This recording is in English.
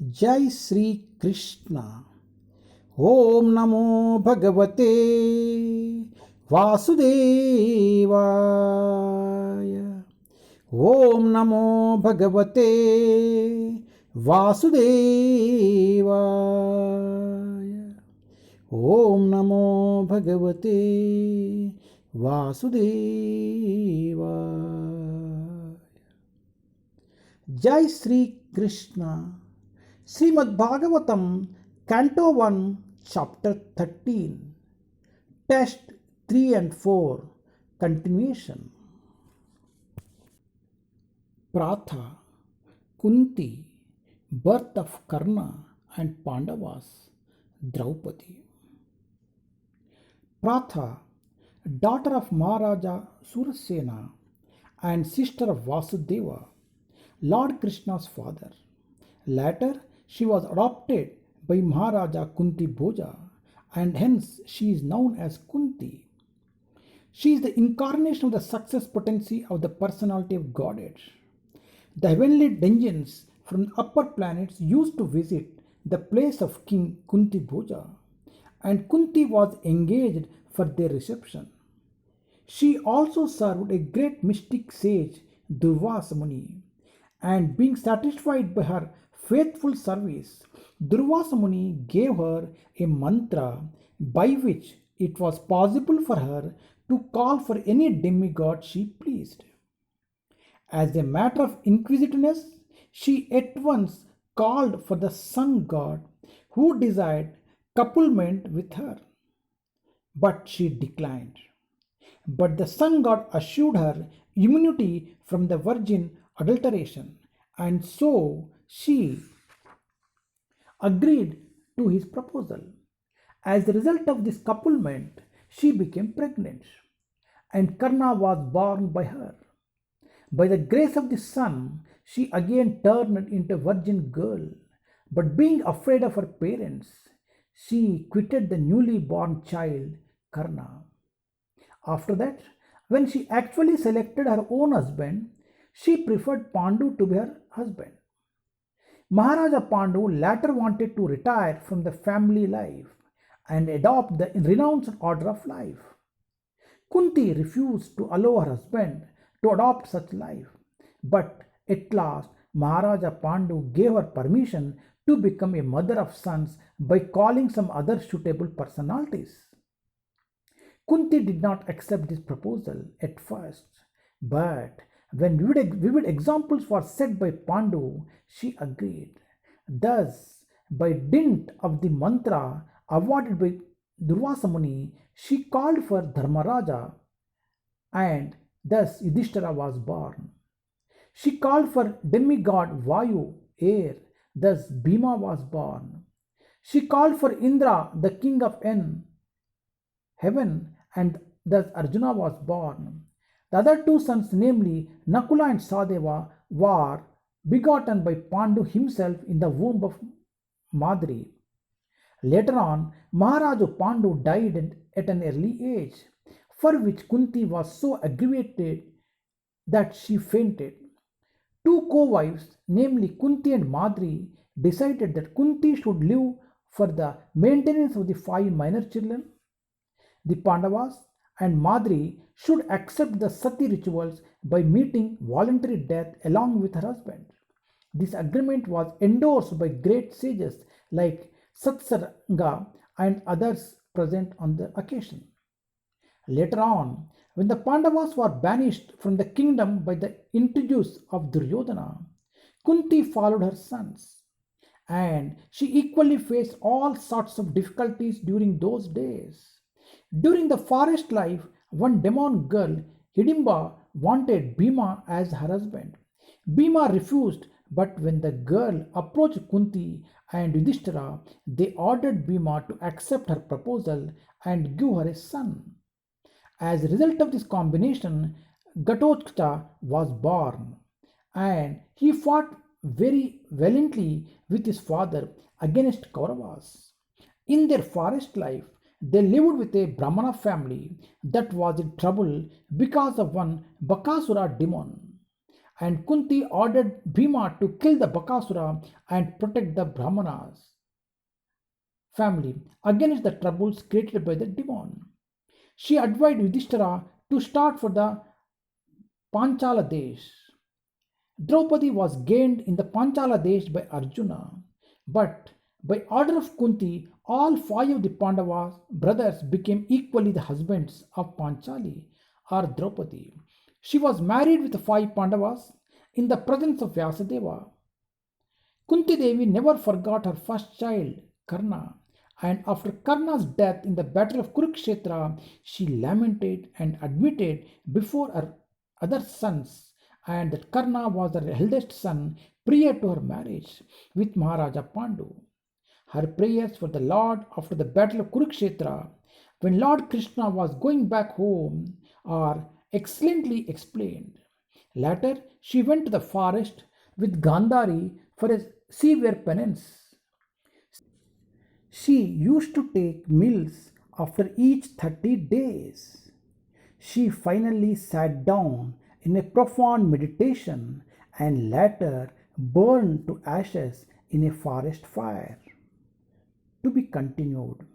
जय श्री कृष्ण। ओम नमो भगवते वासुदेवाय। ओम नमो भगवते वासुदेवाय। ओम नमो भगवते वासुदेवाय। जय Shri Krishna. Srimad Bhagavatam, Canto 1, Chapter 13, Text 3 and 4, Continuation. Pratha, Kunthi, birth of Karna and Pandavas, Draupadi. Pratha, daughter of Maharaja Surasena and sister of Vasudeva, Lord Krishna's father. Later, she was adopted by Maharaja Kunthi Bhoja, and hence she is known as Kunthi. She is the incarnation of the success potency of the personality of Godhead. The heavenly dungeons from the upper planets used to visit the place of King Kunthi Bhoja, and Kunthi was engaged for their reception. She also served a great mystic sage, Durvasa Muni, and being satisfied by her faithful service, Durvasa Muni gave her a mantra by which it was possible for her to call for any demigod she pleased. As a matter of inquisitiveness, she at once called for the sun god who desired couplement with her, but she declined. But the sun god assured her immunity from the virgin adulteration, and so she agreed to his proposal. As a result of this couplement, she became pregnant, and Karna was born by her. By the grace of the sun, she again turned into a virgin girl, but being afraid of her parents, she quitted the newly born child, Karna. After that, when she actually selected her own husband, she preferred Pandu to be her husband. Maharaja Pandu later wanted to retire from the family life and adopt the renounced order of life. Kunti refused to allow her husband to adopt such life, but at last Maharaja Pandu gave her permission to become a mother of sons by calling some other suitable personalities. Kunti did not accept this proposal at first, but when vivid examples were set by Pandu, she agreed. Thus, by dint of the mantra awarded by Durvasa Muni, she called for Dharmaraja, and thus Yudhishthira was born. She called for demigod Vayu, air, thus Bhima was born. She called for Indra, the king of heaven, and thus Arjuna was born. The other two sons, namely Nakula and Sadeva, were begotten by Pandu himself in the womb of Madri. Later on, Maharaja Pandu died at an early age, for which Kunti was so aggravated that she fainted. Two co-wives, namely Kunti and Madri, decided that Kunti should live for the maintenance of the 5 minor children. The Pandavas and Madri should accept the sati rituals by meeting voluntary death along with her husband. This agreement was endorsed by great sages like Satsaranga and others present on the occasion. Later on, when the Pandavas were banished from the kingdom by the introduce of Duryodhana, Kunti followed her sons, and she equally faced all sorts of difficulties during those days. During the forest life, one demon girl, Hidimba, wanted Bhima as her husband. Bhima refused, but when the girl approached Kunti and Yudhishthira, they ordered Bhima to accept her proposal and give her a son. As a result of this combination, Ghatotkcha was born, and he fought very valiantly with his father against Kauravas. In their forest life, they lived with a Brahmana family that was in trouble because of one Bakasura demon. and Kunti ordered Bhima to kill the Bakasura and protect the Brahmanas family against the troubles created by the demon. She advised Yudhishthira to start for the Panchala Desh. Draupadi was gained in the Panchala Desh by Arjuna, but by order of Kunti, all five of the Pandavas brothers became equally the husbands of Panchali or Draupadi. She was married with the five Pandavas in the presence of Vyasadeva. Kunti Devi never forgot her first child, Karna, and after Karna's death in the battle of Kurukshetra, she lamented and admitted before her other sons and that Karna was her eldest son prior to her marriage with Maharaja Pandu. Her prayers for the Lord after the battle of Kurukshetra, when Lord Krishna was going back home, are excellently explained. Later, she went to the forest with Gandhari for a severe penance. She used to take meals after each 30 days. She finally sat down in a profound meditation and later burned to ashes in a forest fire. To be continued.